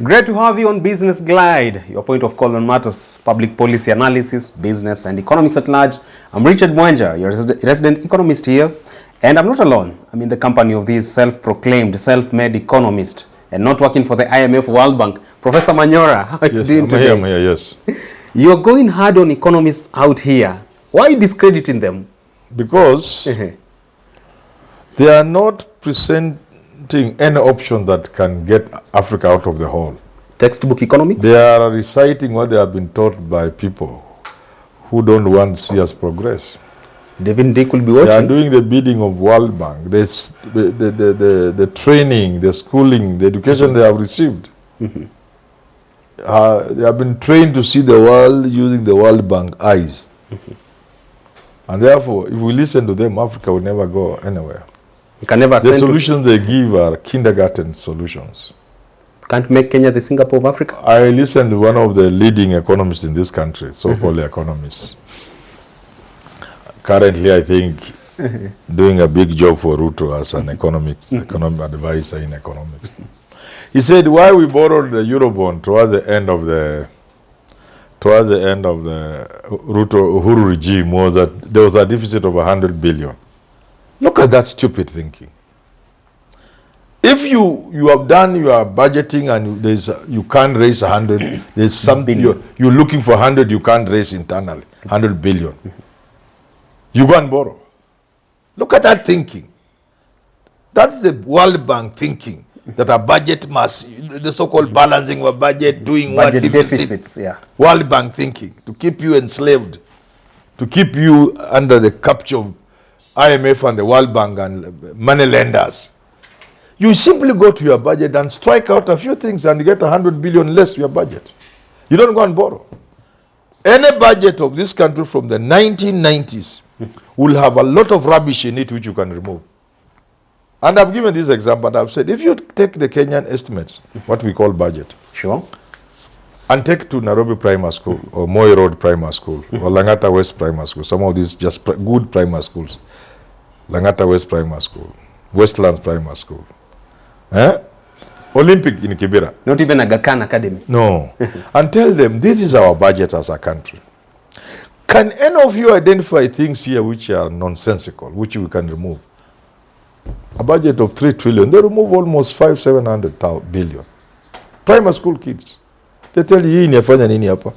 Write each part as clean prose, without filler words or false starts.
Great to have you on Business Glide, your point of call on matters, public policy analysis, business and economics at large. I'm Richard Mwenja, your resident economist here, and I'm not alone. I'm in the company of this self-proclaimed, self-made economist and not working for the IMF World Bank. Professor Manyora, how are you doing today? I'm here, yes. You're going hard on economists out here. Why are you discrediting them? Because they are not presenting any option that can get Africa out of the hole. Textbook economics? They are reciting what they have been taught by people who don't want to see us progress. David Dick will be watching. They are doing the bidding of World Bank. The training, the schooling, the education they have received. They have been trained to see the world using the World Bank eyes. And therefore, if we listen to them, Africa will never go anywhere. You can never the solutions they give are kindergarten solutions. Can't make Kenya the Singapore of Africa? I listened to one of the leading economists in this country, so-called economists. Currently, I think, doing a big job for Ruto as an economic advisor in economics. He said, why we borrowed the Eurobond towards the end of the Ruto Uhuru regime was that there was a deficit of 100 billion. Look at that stupid thinking. If you have done your budgeting and you can't raise 100, there's something you're looking for 100 you can't raise internally, 100 billion. You go and borrow. Look at that thinking. That's the World Bank thinking, that a budget must, the so-called balancing of a budget, doing budget what deficits, yeah. World Bank thinking, to keep you enslaved, to keep you under the capture of IMF and the World Bank and money lenders. You simply go to your budget and strike out a few things and you get 100 billion less your budget. You don't go and borrow. Any budget of this country from the 1990s will have a lot of rubbish in it which you can remove. And I've given this example and I've said, if you take the Kenyan estimates, what we call budget, sure, and take to Nairobi Primary School or Moi Road Primary School or Langata West Primary School, some of these just good primary schools, Langata West Primary School, Westlands Primary School, Olympic in Kibera. Not even a Gakan Academy. No. And tell them, this is our budget as a country. Can any of you identify things here which are nonsensical, which we can remove? A budget of 3 trillion, they remove almost 700 billion. Primary school kids. They tell you, hii inafanya nini hapa?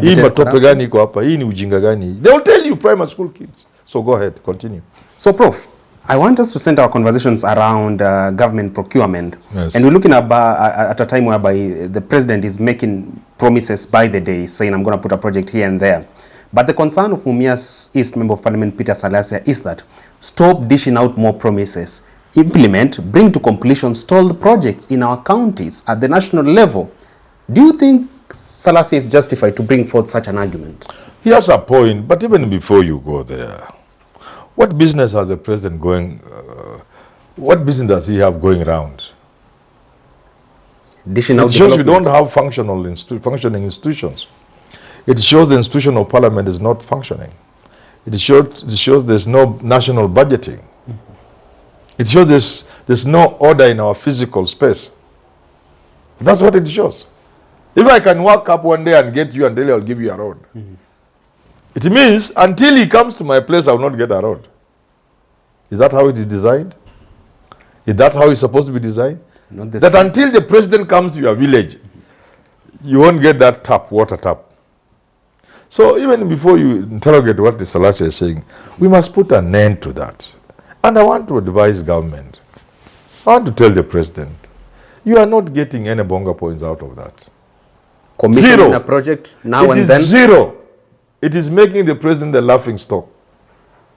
Hii matope gani iko hapa? Hii ni ujinga gani? They will tell you, primary school kids. So go ahead, continue. So Prof, I want us to center our conversations around government procurement. Yes. And we're looking at a time whereby the president is making promises by the day, saying I'm going to put a project here and there. But the concern of Mumias East Member of Parliament Peter Salasia is that stop dishing out more promises. Implement, bring to completion stalled projects in our counties at the national level. Do you think Salasia is justified to bring forth such an argument? He has a point, but even before you go there, what business has the president going, what business does he have going around? Dishing out it shows you don't have functioning institutions. It shows the institution of parliament is not functioning. It shows there's no national budgeting. It shows there's no order in our physical space. That's what it shows. If I can walk up one day and get you and tell you I'll give you a road, it means until he comes to my place, I will not get a road. Is that how it is designed? Is that how it's supposed to be designed? That until the president comes to your village, you won't get that water tap. So even before you interrogate what the Salasia is saying, we must put an end to that. And I want to advise government. I want to tell the president, you are not getting any bonga points out of that. Commissioning a project now and then? Zero. It is making the president a laughing stock.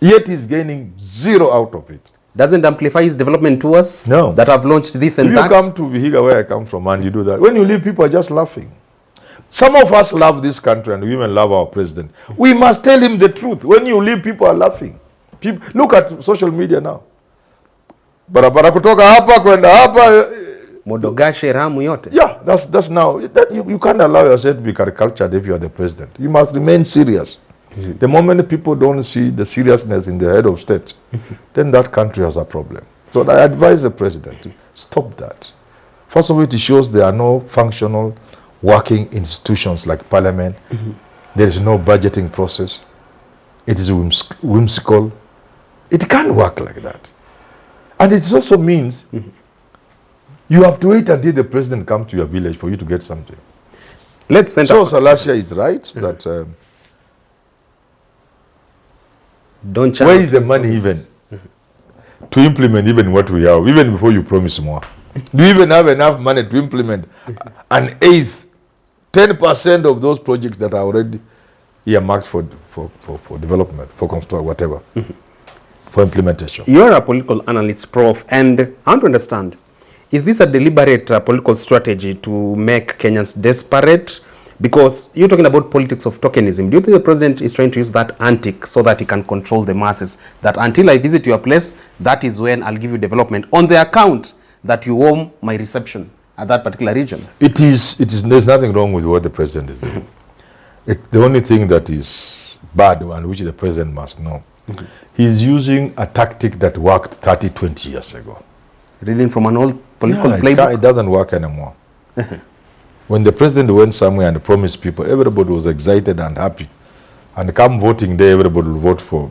Yet he's gaining zero out of it. Doesn't amplify his development tours that have launched this and that? If you come to Vihiga, where I come from, and you do that, when you leave, people are just laughing. Some of us love this country and we even love our president. We must tell him the truth. When you leave, people are laughing. Look at social media now. Barabara kutoka hapa kwenda hapa. Modogashe ramu yote. Yeah, that's now. You can't allow yourself to be caricatured if you are the president. You must remain serious. The moment people don't see the seriousness in the head of state, then that country has a problem. So I advise the president, stop that. First of all, it shows there are no functional working institutions like parliament. There is no budgeting process. It is whimsical. It can't work like that. And it also means you have to wait until the president comes to your village for you to get something. Let's send So Salasia is right that don't where is the money even to implement even what we have, even before you promise more? Do you even have enough money to implement an eighth, 10% of those projects that are already earmarked for development, for construction, whatever, for implementation? You're a political analyst, Prof, and I want to understand, is this a deliberate political strategy to make Kenyans desperate? Because you're talking about politics of tokenism. Do you think the president is trying to use that antic so that he can control the masses? That until I visit your place, that is when I'll give you development on the account that you own my reception at that particular region? There's nothing wrong with what the president is doing. The only thing that is bad, and which the president must know, he's using a tactic that worked 30, 20 years ago. Reading from an old political playbook? It doesn't work anymore. When the president went somewhere and promised people, everybody was excited and happy. And come voting day, everybody will vote for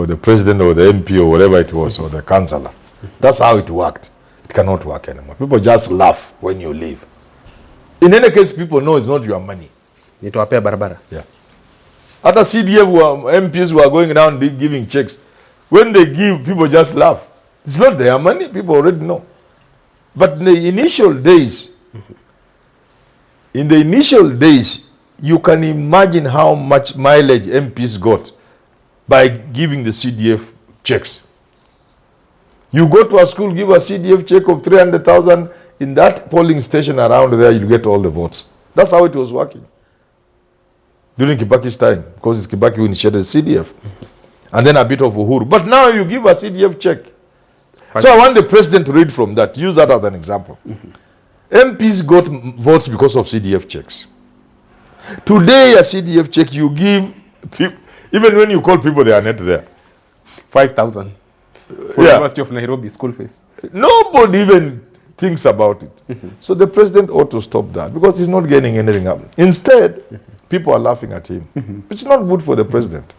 the president or the MP or whatever it was, or the councillor. That's how it worked. It cannot work anymore. People just laugh when you leave. In any case, people know it's not your money. Nitawapea barabara. Yeah. Other CDF MPs who are going around giving checks. When they give, people just laugh. It's not their money. People already know. But in the initial days, you can imagine how much mileage MPs got by giving the CDF checks. You go to a school, give a CDF check of 300,000, in that polling station around there, you get all the votes. That's how it was working during Kibaki's time, because it's Kibaki who initiated CDF. And then a bit of Uhuru. But now you give a CDF check. So I want the president to read from that. Use that as an example. MPs got votes because of CDF checks. Today, a CDF check you give, even when you call people, they are not there. 5,000 for University of Nairobi school fees. Nobody even thinks about it. So the president ought to stop that, because he's not getting anything up. Instead, people are laughing at him. It's not good for the president.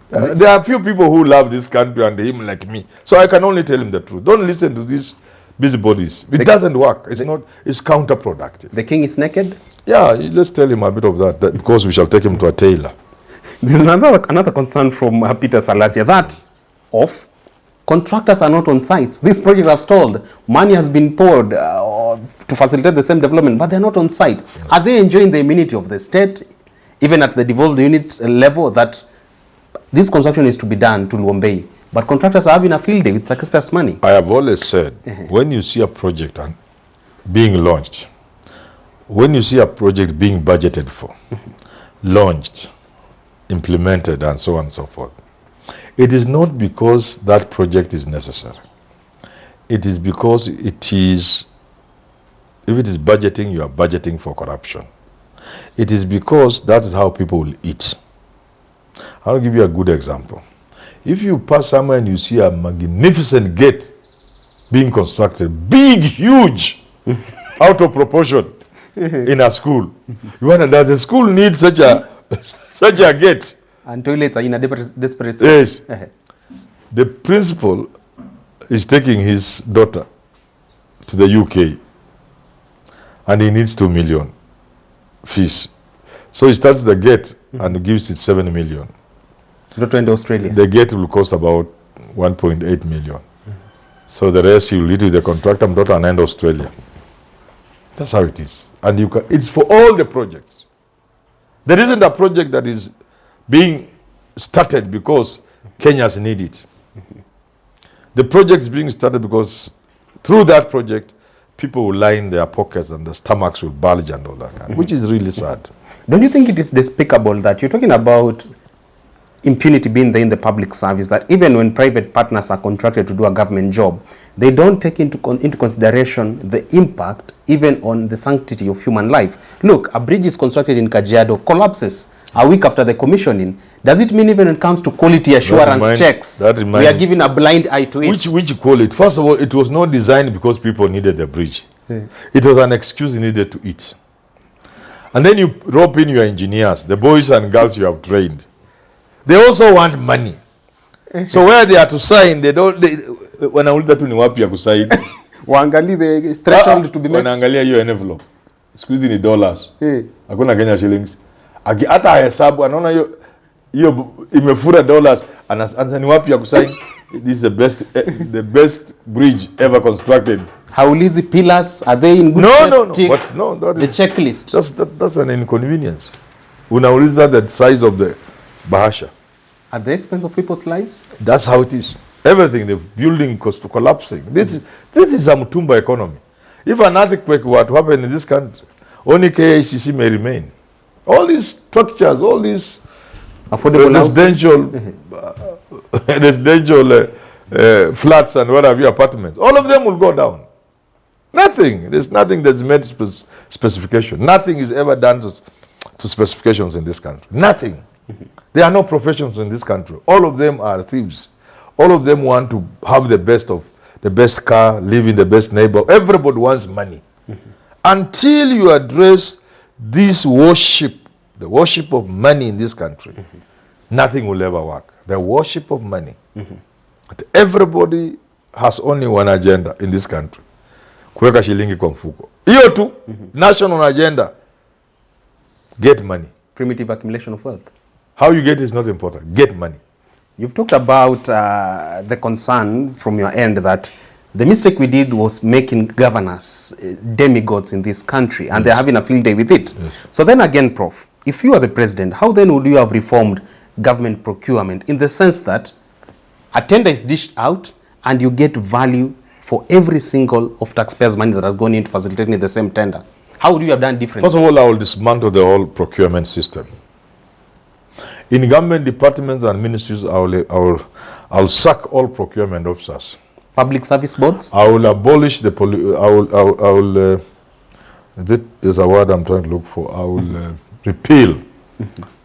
There are few people who love this country and him like me. So I can only tell him the truth. Don't listen to these busybodies. It doesn't work. It's counterproductive. The king is naked? Yeah, let's tell him a bit of that because we shall take him to a tailor. There's another concern from Peter Salasia, that of contractors are not on sites. This project I've stalled. Money has been poured to facilitate the same development, but they're not on site. Yeah. Are they enjoying the immunity of the state, even at the devolved unit level, that this construction is to be done to Luombei, but contractors are having a field day with taxpayers' money? I have always said, when you see a project being launched, when you see a project being budgeted for, launched, implemented, and so on and so forth, it is not because that project is necessary. It is because it is, if it is budgeting, you are budgeting for corruption. It is because that is how people will eat. I'll give you a good example. If you pass somewhere and you see a magnificent gate being constructed, big, huge, out of proportion in a school, you wonder, does the school need such a gate? And toilets are in a desperate state. Yes. The principal is taking his daughter to the UK and he needs 2 million fees. So he starts the gate and gives it 7 million. Ruto and Australia. The gate will cost about 1.8 million. So the rest he will lead with the contractor daughter and end Australia. That's how it is. And it's for all the projects. There isn't a project that is being started because Kenyans need it. The project is being started because through that project, people will line their pockets and the stomachs will bulge and all that kind, which is really sad. Don't you think it is despicable that you're talking about impunity being there in the public service, that even when private partners are contracted to do a government job, they don't take into consideration the impact even on the sanctity of human life? Look, a bridge is constructed in Kajiado, collapses, a week after the commissioning, does it mean even when it comes to quality assurance checks, we are giving a blind eye to it? Which quality? First of all, it was not designed because people needed the bridge. It was an excuse needed to eat. And then you rope in your engineers, the boys and girls you have trained. They also want money. So where they are to sign, they don't. Wanauliza tu ni wapi ya kusign. Waangalie the threshold to be met. Wanaangalia hiyo envelope. Siku hizi ni dollars. Hakuna Kenya shillings. Hata hesabu anaona hiyo imefura dollars, anaanza ni wapi ya kusign. This is the best bridge ever constructed. Haulizi pillars, are they in good shape? But no, that is the checklist. That's an inconvenience. Unauliza the size of the bahasha. At the expense of people's lives? That's how it is. Everything, the building cost to collapsing. This is a Mutumba economy. If an earthquake were to happen in this country, only KICC may remain. All these structures, all these affordable residential flats and what have you, apartments, all of them will go down. Nothing. There's nothing that's made specification. Nothing is ever done to specifications in this country. Nothing. There are no professions in this country. All of them are thieves. All of them want to have the best car, live in the best neighborhood. Everybody wants money. Until you address this worship, the worship of money in this country, nothing will ever work. The worship of money. But everybody has only one agenda in this country. Kuweka shilingi kwa mfuko. Hiyo tu, national agenda. Get money. Primitive accumulation of wealth. How you get it is not important. Get money. You've talked about the concern from your end that the mistake we did was making governors demigods in this country, and they're having a field day with it. So then again, Prof, if you are the president, how then would you have reformed government procurement in the sense that a tender is dished out and you get value for every single of taxpayers' money that has gone into facilitating the same tender? How would you have done differently? First of all, I will dismantle the whole procurement system. In government departments and ministries, I'll sack all procurement officers. Public service boards? I will abolish the there's a word I'm trying to look for. I will repeal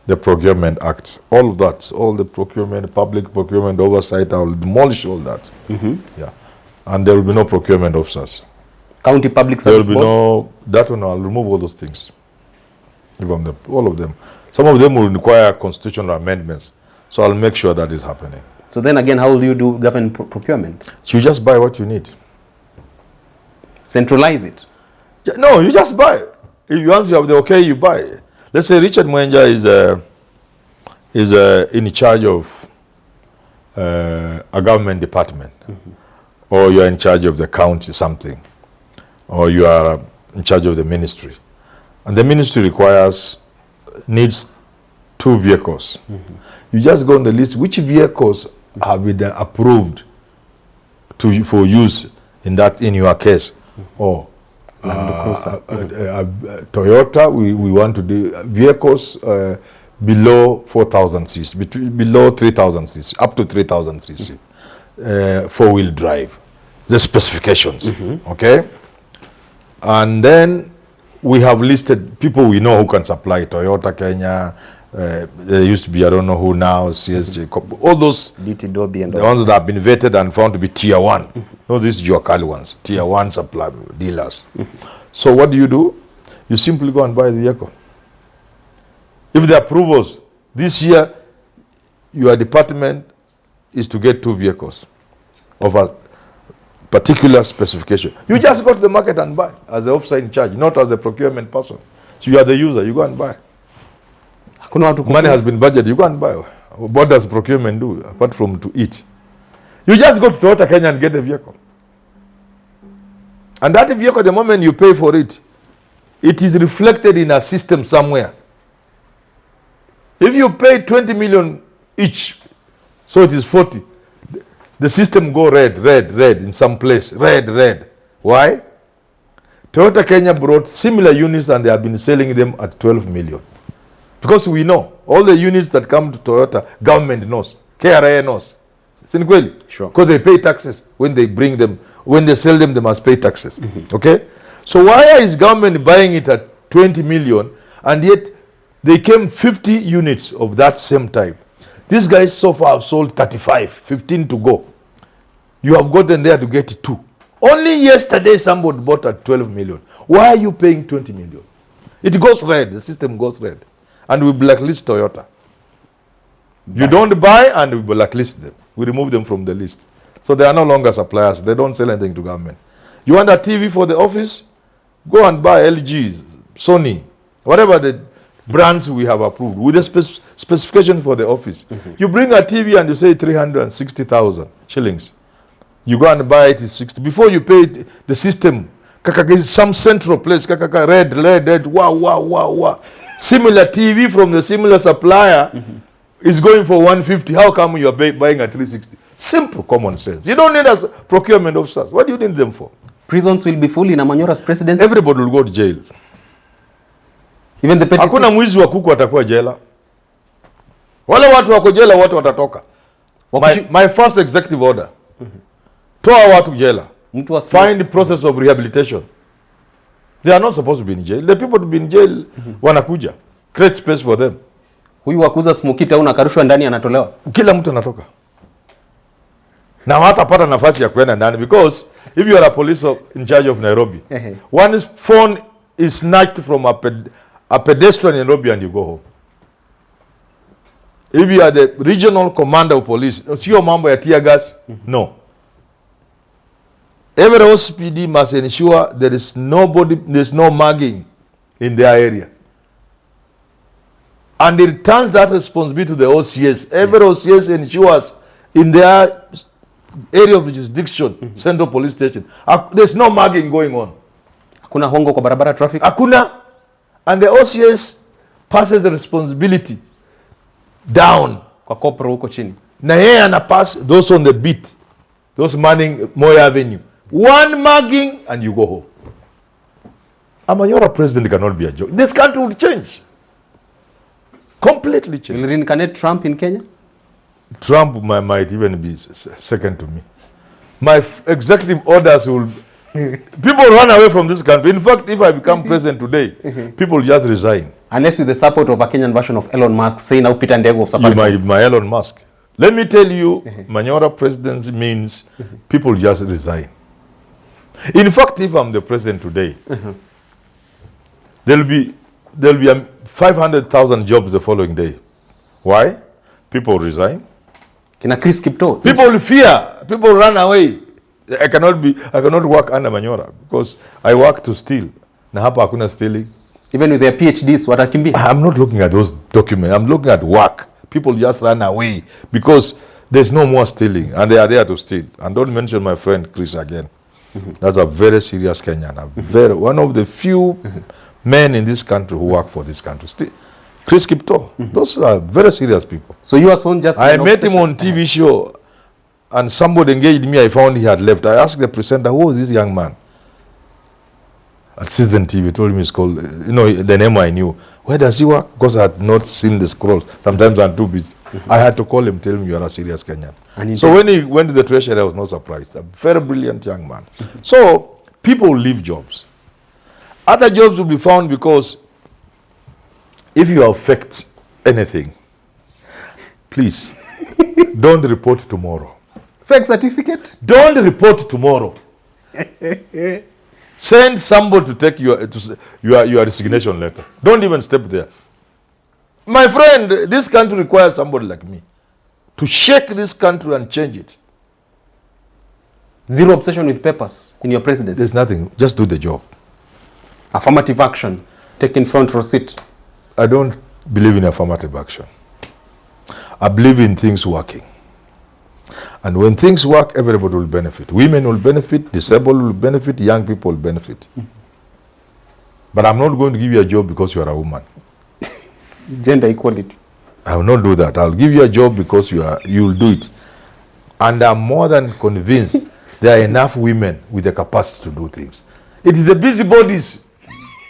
the Procurement Act. All of that, all the procurement, public procurement oversight, I will demolish all that. Yeah. And there will be no procurement officers. County public service boards? There will be that one, I'll remove all those things. All of them. Some of them will require constitutional amendments. So I'll make sure that is happening. So then again, how will you do government procurement? So you just buy what you need. Centralize it? Yeah, no, you just buy. If once you have the okay, you buy. Let's say Richard Mwenja is in charge of a government department, or you are in charge of the county something, or you are in charge of the ministry, and the ministry needs 2 vehicles. You just go on the list. Which vehicles have been approved for use in your case? Or Toyota, we want to do vehicles below 4,000 cc, below 3,000 cc, up to 3,000 cc, 4-wheel drive. The specifications, okay? And then we have listed people we know who can supply. Toyota Kenya, there used to be, I don't know who now, CSJ, all those, DT and the ones that have been vetted and found to be tier 1. No, these Juakali ones, tier 1 supply dealers. So what do? You simply go and buy the vehicle. If the approvals, this year, your department is to get 2 vehicles of a particular specification. You just go to the market and buy as the officer in charge, not as the procurement person. So you are the user, you go and buy. Money has been budgeted, you go and buy. What does procurement do apart from to eat? You just go to Toyota Kenya and get a vehicle. And that vehicle, the moment you pay for it, it is reflected in a system somewhere. If you pay 20 million each, so it is 40. The system go red in some place. Red. Why? Toyota Kenya brought similar units and they have been selling them at 12 million. Because we know, all the units that come to Toyota, government knows. KRA knows. Sure. Because they pay taxes when they bring them. When they sell them, they must pay taxes. Okay? So why is government buying it at 20 million and yet They came 50 units of that same type. These guys so far have sold 35, 15 to go. You have gotten there to get 2. Only yesterday somebody bought at 12 million. Why are you paying 20 million? It goes red. The system goes red. And we blacklist Toyota. You don't buy and we blacklist them. We remove them from the list. So they are no longer suppliers. They don't sell anything to government. You want a TV for the office? Go and buy LG, Sony, whatever the brands we have approved with the specification for the office. You bring a TV and you say 360,000 shillings. You go and buy it, it's 60. Before you pay it, the system, some central place, red, wow. Similar TV from the similar supplier is going for 150. How come you are buying a 360? Simple common sense. You don't need a procurement officers. What do you need them for? Prisons will be full in Manyora's presidency. Everybody will go to jail. Even the petty. Hakuna mwizi wa kuku atakuwa jela. Wale watu wako jela watu watatoka. My first executive order. Toa watu jela. Find the process of rehabilitation. They are not supposed to be in jail. The people to be in jail wanakuja. Create space for them. Huyu wakuza smokita unakarushwa ndani anatolewa. Kila mtu anatoka. Na hatapata nafasi ya kwenda ndani because if you are a police in charge of Nairobi, one phone is snatched from a pedestrian in Nairobi and you go home. If you are the regional commander of police, sio mambo ya tear gas, no. Every OCPD must ensure there is no mugging in their area. And it returns that responsibility to the OCS. Every OCS ensures in their area of jurisdiction, central police station, there's no mugging going on. Hakuna hongo kwa barabara traffic? Hakuna. And the OCS passes the responsibility down. Kwa kopro huko chini. Na yeye anapass those on the beat, those manning Moi Avenue. One mugging and you go home. A Manyora president cannot be a joke. This country will change. Completely change. Will reincarnate Trump in Kenya? Trump might even be second to me. My executive orders will... People run away from this country. In fact, if I become president today, people just resign. Unless with the support of a Kenyan version of Elon Musk saying now Peter Ndego of Safaricom. My Elon Musk. Let me tell you, Manyora presidency means people just resign. In fact, if I'm the president today, there'll be 500,000 jobs the following day. Why? People resign. Kina Chris Kipto. People fear. People run away. I cannot work under Manyora because I work to steal. Na hapa hakuna stealing. Even with their PhDs, watakimbia. I'm not looking at those documents. I'm looking at work. People just run away because there's no more stealing and they are there to steal. And don't mention my friend Chris again. That's a very serious Kenyan. One of the few men in this country who work for this country. Chris Kipto. Those are very serious people. So you are soon just... I met him on TV show and somebody engaged me. I found he had left. I asked the presenter, who is this young man? At Citizen TV, told me it's called, the name I knew. Where does he work? Because I had not seen the scroll. Sometimes I'm too busy. I had to call him, tell him you are a serious Kenyan. So when he went to the treasury, I was not surprised. A very brilliant young man. So people leave jobs. Other jobs will be found because if you affect anything, please don't report tomorrow. Fake certificate? Don't report tomorrow. Send somebody to take your resignation letter. Don't even step there. My friend, this country requires somebody like me to shake this country and change it. Zero obsession with papers in your presidency? There's nothing. Just do the job. Affirmative action. Taking front row seat. I don't believe in affirmative action. I believe in things working. And when things work, everybody will benefit. Women will benefit, disabled will benefit, young people will benefit. But I'm not going to give you a job because you are a woman. Gender equality. I will not do that. I'll give you a job because you will do it. And I'm more than convinced there are enough women with the capacity to do things. It is the busybodies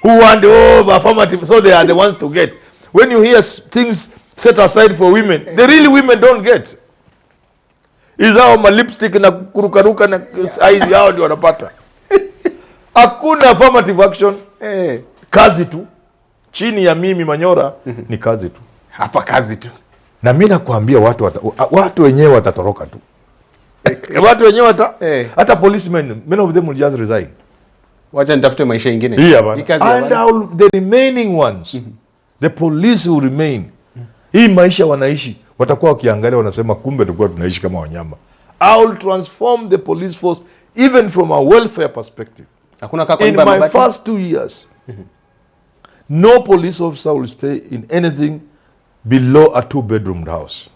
who want affirmative, so they are the ones to get. When you hear things set aside for women, the really women don't get. Is hao ma lipstick na kurukaruka na size yao ndio wanapata. Hakuna affirmative action. Kazi tu. chini ya mimi Manyora ni kazi tu. Hapa kazi tu. Na mimi nakwambia watu wenyewe watatoroka tu. Watu wenyewe hata policemen, many of them will just resign. Wacha nitafute maisha ingine. And the remaining ones, the police will remain. Hii maisha wanaishi, watakuwa wakiangalia wanasema kumbe tulikuwa tunaishi kama wanyama. I will transform the police force even from a welfare perspective. In my first 2 years, no police officer will stay in anything below a 2-bedroom house.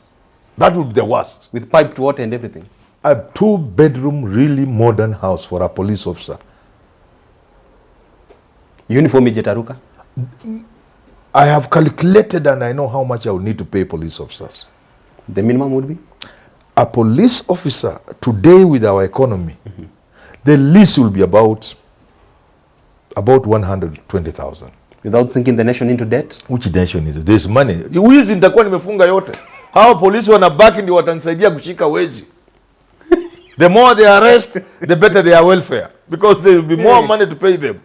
That would be the worst. With piped water and everything. A 2-bedroom, really modern house for a police officer. Uniform ijetaruka? I have calculated and I know how much I will need to pay police officers. The minimum would be? A police officer today with our economy, the least will be about 120,000. Without sinking the nation into debt? Which nation is it? There's money. Wizi nitakuwa nimefunga yote. Hawa polisi wanabaki ndio watanisaidia kushika wezi. The more they arrest, the better their welfare. Because there will be more money to pay them.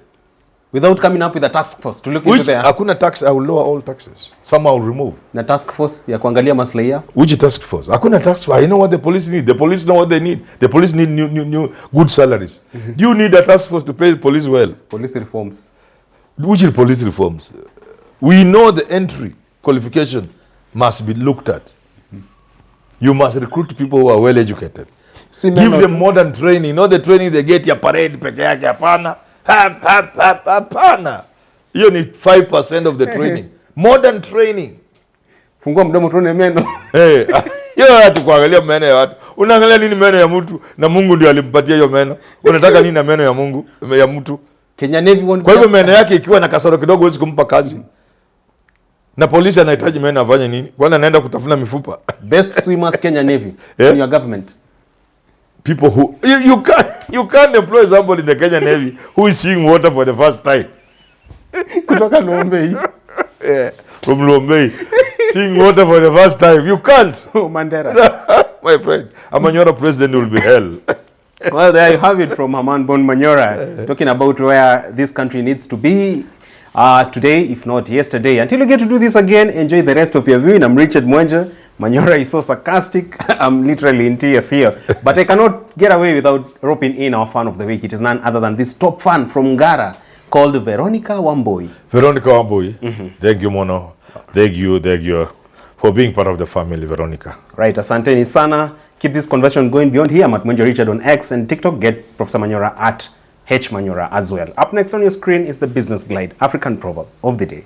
Without coming up with a task force to look into their... Hakuna tax, I will lower all taxes. Some I will remove. Na task force ya kuangalia maslahi yao? Which task force? Hakuna task force. I know what the police need. The police know what they need. The police need new good salaries. Do you need a task force to pay the police well? Police reforms. Which are police reforms? We know the entry qualification must be looked at. You must recruit people who are well educated. Give them modern training. You know the training they get ya parade peke yake hapana. Hapana. Hiyo ni 5% of the training. Modern training. Fungua mdomo tuone meno. Hiyo hata kuangalia meno ya watu. Unaangalia nini meno ya mtu na Mungu ndiye alimpatia hiyo meno. Unataka nini na meno ya Mungu ya mtu? Kenya Navy won't. Kwa hivyo meno yake ikiwa na kasoro kidogo huwezi kumpa kazi. Na polisi anahitaji meno afanye nini? Kwani anaenda kutafuna mifupa? Best swimmers Kenya Navy in your government. People who you can't employ somebody in the Kenya Navy who is seeing water for the first time. Kutoka Lombei. From Lombei. Seeing water for the first time. You can't. Oh, Mandera. My friend, a Manyora president will be hell. Well, there you have it from Herman Manyora, talking about where this country needs to be today, if not yesterday. Until we get to do this again, enjoy the rest of your viewing. I'm Richard Mwenja. Manyora is so sarcastic. I'm literally in tears here. But I cannot get away without roping in our fan of the week. It is none other than this top fan from Ngara called Veronica Wambui. Veronica Wambui. Thank you, Mono. Thank you for being part of the family, Veronica. Right, asanteni sana. Keep this conversation going beyond here. I'm at Mwenja Richard on X and TikTok. Get Professor Manyora at H Manyora as well. Up next on your screen is the Business Glide, African proverb of the day.